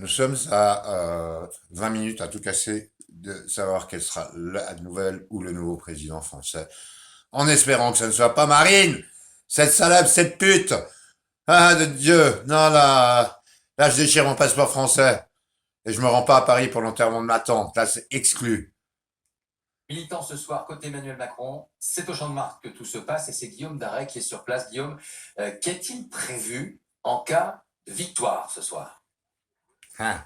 Nous sommes à 20 minutes à tout casser de savoir quelle sera la nouvelle ou le nouveau président français. En espérant que ça ne soit pas Marine, cette salope, cette pute. Ah, de Dieu. Non, là, je déchire mon passeport français. Et je me rends pas à Paris pour l'enterrement de ma tante. Là, c'est exclu. Militant ce soir côté Emmanuel Macron, c'est au Champ de Mars que tout se passe et c'est Guillaume Darret qui est sur place. Guillaume, qu'est-il prévu en cas de victoire ce soir? Hein.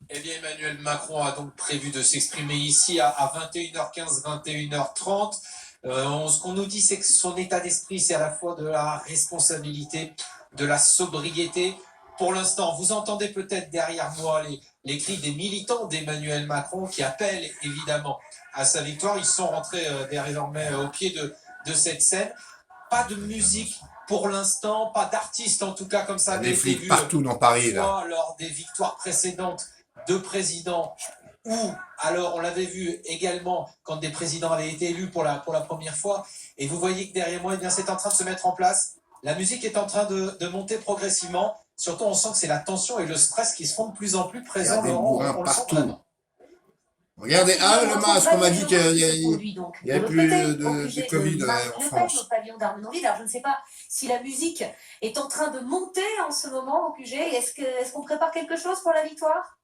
Eh bien, Emmanuel Macron a donc prévu de s'exprimer ici à 21h15, 21h30. Ce qu'on nous dit, c'est que son état d'esprit, c'est à la fois de la responsabilité, de la sobriété. Pour l'instant, vous entendez peut-être derrière moi les cris des militants d'Emmanuel Macron qui appellent évidemment à sa victoire. Ils sont rentrés désormais au pied de cette scène. Pas de musique pour l'instant, pas d'artistes en tout cas comme ça. Des flics partout dans Paris, là. Lors des victoires précédentes de présidents, ou alors on l'avait vu également quand des présidents avaient été élus pour la première fois. Et vous voyez que derrière moi, eh bien, c'est en train de se mettre en place. La musique est en train de monter progressivement. Surtout, on sent que c'est la tension et le stress qui se font de plus en plus présents. Il y a des bourrins on le sent partout. vraiment. Regardez, le masque, on m'a dit qu'il y avait plus de Covid en France. Au pavillon d'Armenonville. Alors je ne sais pas si la musique est en train de monter en ce moment au QG. Est-ce qu'on prépare quelque chose pour la victoire?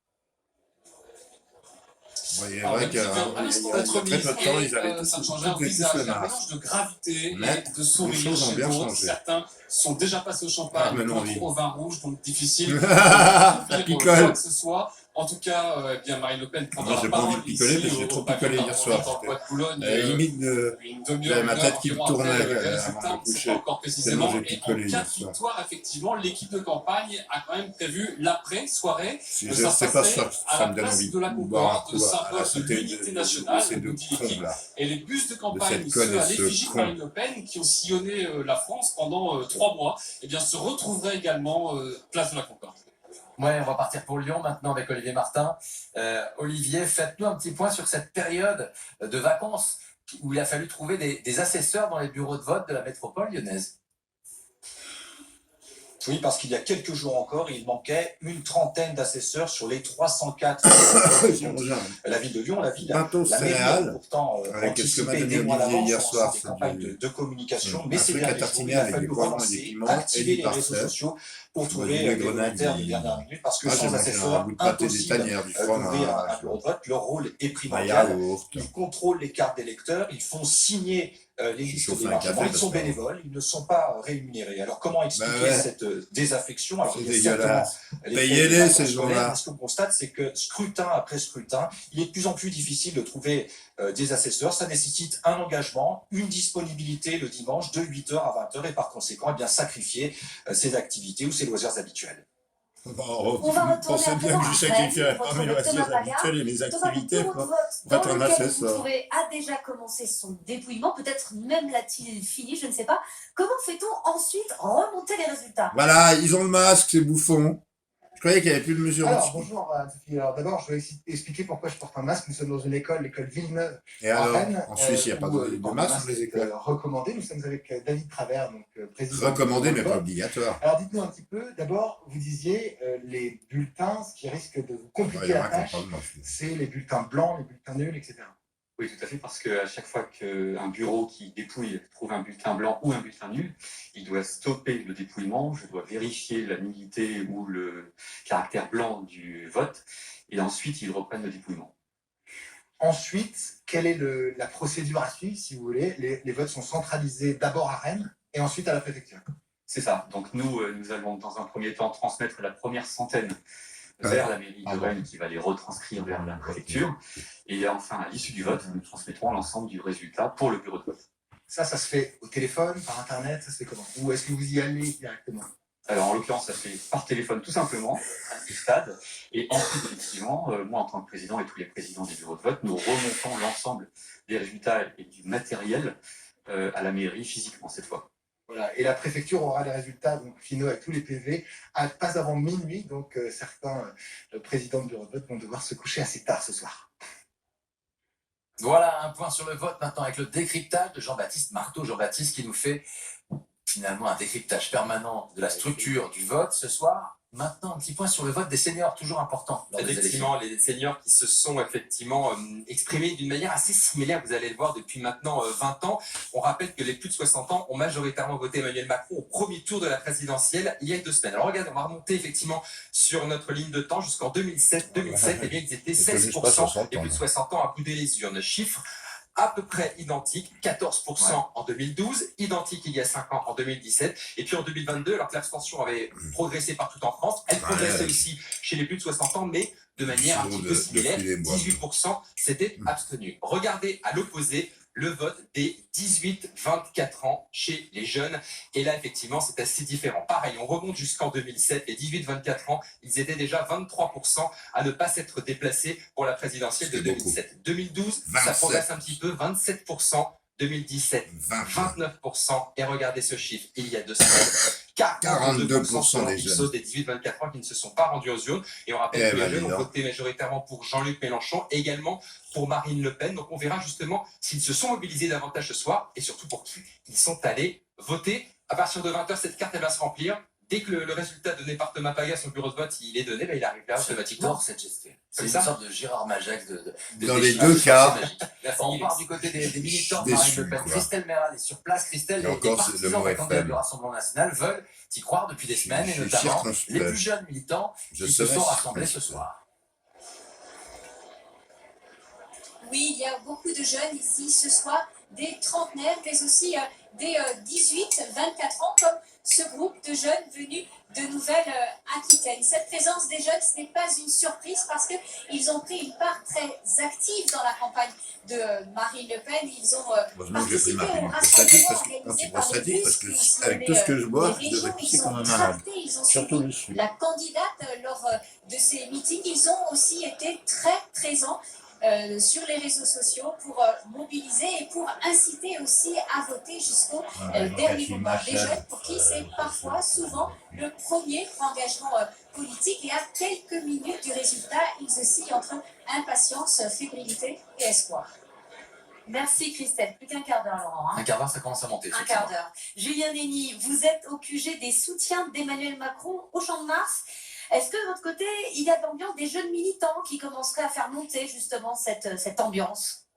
Il est vrai qu'il y a très peu de temps, ils avaient ça tous change un le visage, un masque. mélange de gravité Mais et de sourire les choses ont chez bien d'autres. changé. Certains sont déjà passés au champagne, Armenonville. d'autres au vin rouge, donc difficile Ça de picole. quoi que ce soit. En tout cas, eh bien Marine Le Pen prendra Moi, j'ai la pas envie parole de picoler ici parce que j'ai au trop pavillon picolé hier soir. dans le bois de Boulogne. Limite, Une demi-heure, j'avais ma une tête heure qui me environ tournait après le avant de résultat, me on ne sait coucher. pas encore précisément. Tellement j'ai Et en picolé cas hier de soir. victoire, effectivement, l'équipe de campagne a quand même prévu l'après-soirée. Si Ça je sais pas passerait si à ça la me donne place envie de la de boire Concorde, un coup à symbole la de santé l'unité de nationale, ces deux nous dit cons l'équipe. là. Et les bus de campagne, cette ceux conne à et ce l'effigie de con. Marine Le Pen, qui ont sillonné la France pendant 3 mois, eh bien, se retrouveraient également place de la Concorde. Ouais, on va partir pour Lyon maintenant avec Olivier Martin. Olivier, faites-nous un petit point sur cette période de vacances où il a fallu trouver des assesseurs dans les bureaux de vote de la métropole lyonnaise. Oui, parce qu'il y a quelques jours encore, il manquait une trentaine d'assesseurs sur les 304. La ville de Lyon, la ville, Bateau la mairie a céréales, pourtant avec quelques anticipé des madame mois Olivier d'avance hier en soir, lançant des c'est campagnes du de communication. Mais un c'est truc bien à tartiner il a avec des fallu poivrons et des relancer, piments et activer du les réseaux parfait. sociaux pour Moi, trouver j'ai les vu les grenades, volontaires de dernière minute, parce que j'ai sans mangé un assesseurs, bout de pâté des impossible tanières, du d'ouvrir un fromage, bureau de vote. Leur rôle est un primordial. yaourt. Ils contrôlent les cartes d'électeurs, ils font signer les J'ai listes chauffé un d'émargement, café ils sont parce que- bénévoles, ils ne sont pas rémunérés. Alors comment expliquer ouais. cette désaffection? Alors C'est il y a certainement dégueulasse. les Payez-les, faits des ces vacances scolaires, gens-là. mais ce qu'on constate, c'est que scrutin après scrutin, il est de plus en plus difficile de trouver des assesseurs. Ça nécessite un engagement, une disponibilité le dimanche de 8h à 20h et par conséquent, eh bien, sacrifier ses activités ou ses loisirs habituels. On va retourner Pensez à bien présent que je à sacrifierais Rennes, pas retrouver mes loisirs Thomas Baga. habituels et mes Thomas, le activités bureau de pour vote être dans un lequel vous assesseur. trouvez a déjà commencé son dépouillement, peut-être même l'a-t-il fini, je ne sais pas. Comment fait-on ensuite remonter les résultats? Voilà, ils ont le masque, ces bouffons. Je croyais qu'il n'y avait plus de mesures Alors, dessus. bonjour à toutes. Alors, d'abord, je vais expliquer pourquoi je porte un masque. Nous sommes dans une école, l'école Villeneuve, Et à alors, Rennes. en Suisse, il n'y a pas où, de le masque dans les est, écoles. recommandé. Nous sommes avec David Travers, donc président. Recommandé, du mais bureau pas de vote. obligatoire. Alors, dites-nous un petit peu. D'abord, vous disiez les bulletins, ce qui risque de vous Il compliquer y en la a qui n'ont tâche, pas de masque. c'est les bulletins blancs, les bulletins nuls, etc. Oui, tout à fait, parce qu'à chaque fois qu'un bureau qui dépouille trouve un bulletin blanc ou un bulletin nul, il doit stopper le dépouillement, je dois vérifier la nullité ou le caractère blanc du vote, et ensuite ils reprennent le dépouillement. Ensuite, quelle est la procédure à suivre, si vous voulez? Les votes sont centralisés d'abord à Rennes et ensuite à la préfecture. C'est ça. Donc nous allons dans un premier temps transmettre la première centaine vers la mairie de Rennes qui va les retranscrire vers la préfecture. Et enfin, à l'issue du vote, nous transmettrons l'ensemble du résultat pour le bureau de vote. Ça se fait au téléphone, par Internet, ça se fait comment? Ou est-ce que vous y allez directement? Alors en l'occurrence, ça se fait par téléphone tout simplement, à ce stade. Et ensuite, effectivement, moi en tant que président et tous les présidents des bureaux de vote, nous remontons l'ensemble des résultats et du matériel à la mairie physiquement cette fois. Voilà. Et la préfecture aura les résultats donc, finaux avec tous les PV pas avant minuit. Donc certains présidents de bureau de vote vont devoir se coucher assez tard ce soir. Voilà un point sur le vote maintenant avec le décryptage de Jean-Baptiste Marteau. Jean-Baptiste qui nous fait finalement un décryptage permanent de la structure du vote ce soir. Maintenant, un petit point sur le vote des seniors, toujours important. Lors des élections. Effectivement, les seniors qui se sont effectivement exprimés d'une manière assez similaire, vous allez le voir depuis maintenant 20 ans. On rappelle que les plus de 60 ans ont majoritairement voté Emmanuel Macron au premier tour de la présidentielle il y a 2 semaines. Alors regardez, on va remonter effectivement sur notre ligne de temps jusqu'en 2007. 2007, eh bien, ils étaient 16% et plus de 60 ans à couder les urnes. Chiffre à peu près identique, 14% en 2012, identique il y a 5 ans en 2017, et puis en 2022, alors que l'abstention avait progressé partout en France, elle progressait aussi chez les plus de 60 ans, mais de manière un petit peu similaire, 18% s'étaient abstenus. Regardez à l'opposé le vote des 18-24 ans chez les jeunes. Et là, effectivement, c'est assez différent. Pareil, on remonte jusqu'en 2007. Les 18-24 ans, ils étaient déjà 23% à ne pas s'être déplacés pour la présidentielle de 2007. 2012, 27. Ça progresse un petit peu, 27%. 2017, 29%. Et regardez ce chiffre, il y a 2 semaines. 42% des jeunes des 18-24 ans qui ne se sont pas rendus aux urnes. Et on rappelle que les jeunes ont voté majoritairement pour Jean-Luc Mélenchon, également pour Marine Le Pen. Donc on verra justement s'ils se sont mobilisés davantage ce soir et surtout pour qui ils sont allés voter. À partir de 20h, cette carte elle va se remplir. Dès que le résultat donné par Thomas Paga, son bureau de vote, il est donné, il arrive là automatiquement. Cette gestion. C'est une sorte de Gérard Majax dans les deux cas. On part du côté des militants de Marine Le Pen. Christelle Merral est sur place. Christelle, les partisans de la candidate du Rassemblement National veulent y croire depuis des semaines, et notamment les plus jeunes militants qui se sont rassemblés ce soir. Oui, il y a beaucoup de jeunes ici ce soir, des trentenaires, mais aussi des 18-24 ans, comme ce groupe de jeunes venus de Nouvelle-Aquitaine. Cette présence des jeunes, ce n'est pas une surprise parce qu'ils ont pris une part très active dans la campagne de Marine Le Pen. Ils ont participé au rassemblement organisé par les bus qui ont avec tout ce que je bois, les régions. Ils ont tracté, ils ont suivi la candidate lors de ces meetings. Ils ont aussi été très présents sur les réseaux sociaux pour mobiliser et pour inciter aussi à voter jusqu'au dernier moment. Des jeunes pour qui c'est parfois, souvent, le premier engagement politique, et à quelques minutes du résultat, ils oscillent entre impatience, fébrilité et espoir. Merci Christelle. Plus qu'un quart d'heure, Laurent. Un quart d'heure, ça commence à monter. Un quart d'heure. Julien Denis, vous êtes au QG des soutiens d'Emmanuel Macron au Champ de Mars. Est-ce que de votre côté, il y a de l'ambiance des jeunes militants qui commenceraient à faire monter justement cette ambiance?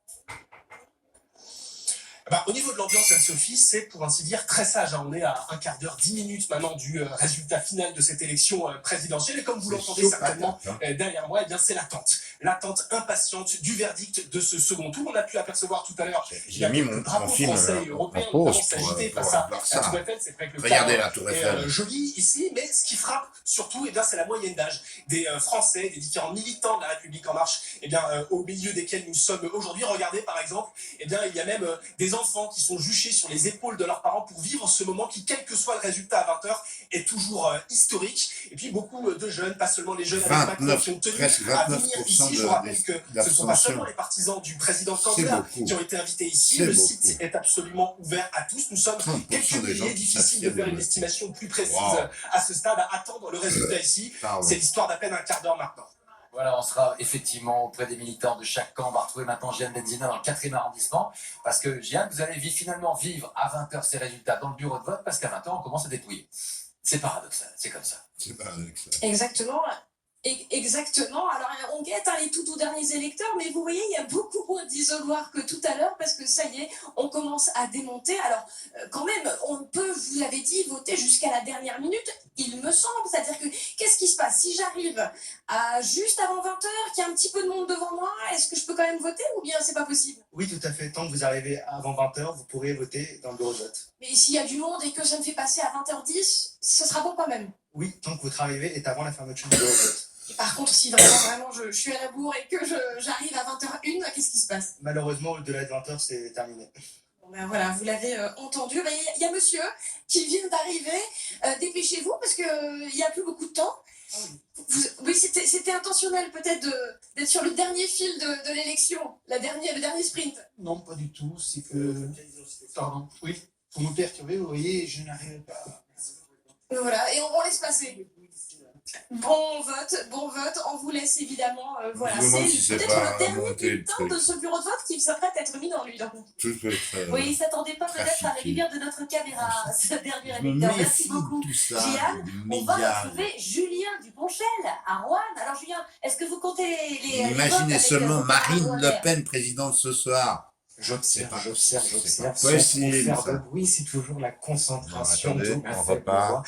Au niveau de l'ambiance, Anne-Sophie, c'est pour ainsi dire très sage. On est à un quart d'heure, 10 minutes maintenant du résultat final de cette élection présidentielle. Et comme vous l'entendez certainement derrière moi, eh bien c'est l'attente impatiente du verdict de ce second tour. On a pu apercevoir tout à l'heure j'ai mis mon film français et européen notamment s'agiter face à la Tour Eiffel. C'est vrai que le cadre est joli ici, mais ce qui frappe surtout, eh bien, c'est la moyenne d'âge des Français, des différents militants de la République En Marche, eh bien, au milieu desquels nous sommes aujourd'hui. Regardez par exemple, eh bien, il y a même des enfants qui sont juchés sur les épaules de leurs parents pour vivre ce moment qui, quel que soit le résultat à 20h, est toujours historique. Et puis beaucoup de jeunes, pas seulement les jeunes avec Macron, qui ont tenu à venir ici. Je vous rappelle que ce ne sont pas seulement les partisans du président candidat qui ont été invités ici. Le site est absolument ouvert à tous. Nous sommes quelques milliers, difficile de faire une estimation plus précise à ce stade, à attendre le résultat ici. C'est l'histoire d'à peine un quart d'heure maintenant. Voilà, on sera effectivement auprès des militants de chaque camp. On va retrouver maintenant Jeanne Benzina dans le 4e arrondissement. Parce que Jeanne, vous allez finalement vivre à 20h ces résultats dans le bureau de vote, parce qu'à 20h, on commence à dépouiller. C'est paradoxal, c'est comme ça. C'est paradoxal. Exactement. Exactement. Alors, on guette les tout derniers électeurs, mais vous voyez, il y a beaucoup moins d'isoloirs que tout à l'heure, parce que ça y est, on commence à démonter. Alors, quand même, on peut, vous l'avez dit, voter jusqu'à la dernière minute, il me semble. C'est-à-dire que, qu'est-ce qui se passe? Si j'arrive juste avant 20h, qu'il y a un petit peu de monde devant moi, est-ce que je peux quand même voter, ou bien c'est pas possible? Oui, tout à fait. Tant que vous arrivez avant 20h, vous pourrez voter dans le bureau de vote. Mais s'il y a du monde et que ça me fait passer à 20h10, ce sera bon quand même? Oui, tant que votre arrivée est avant la fermeture du bureau de vote. Par contre, si vraiment je suis à la bourre et que j'arrive à 20h01, qu'est-ce qui se passe? Malheureusement, au-delà de 20h, c'est terminé. Bon ben voilà, vous l'avez entendu. Il y a monsieur qui vient d'arriver. Dépêchez-vous parce qu'il n'y a plus beaucoup de temps. Oui, c'était intentionnel peut-être d'être sur le dernier fil de l'élection, le dernier sprint. Non, pas du tout. C'est que... Pardon. Oui, pour nous perturber, vous voyez, je n'arrive pas. Voilà, et on laisse passer. Bon vote. On vous laisse évidemment. Voilà, Je me demande si c'est c'est peut-être pas le dernier monter le bulletin truc. de ce bureau de vote qui s'apprête à être mis dans l'urne. Tout peut être. Oui, il s'attendait pas peut-être à la trafiqué. lumière de notre caméra, ce dernier Je me électeur. Merci méfie beaucoup. de tout ça. Jeanne, des on va médias. retrouver Julien Duponchel à Rouen. Alors Julien, est-ce que vous comptez les votes Imaginez avec, seulement votre Marine Rouen Le Vert Pen présidente ce soir. J'observe. C'est pas Sans possible, faire ça. de bruit, c'est toujours la concentration. Attendez, d'où la on faible repart. voix.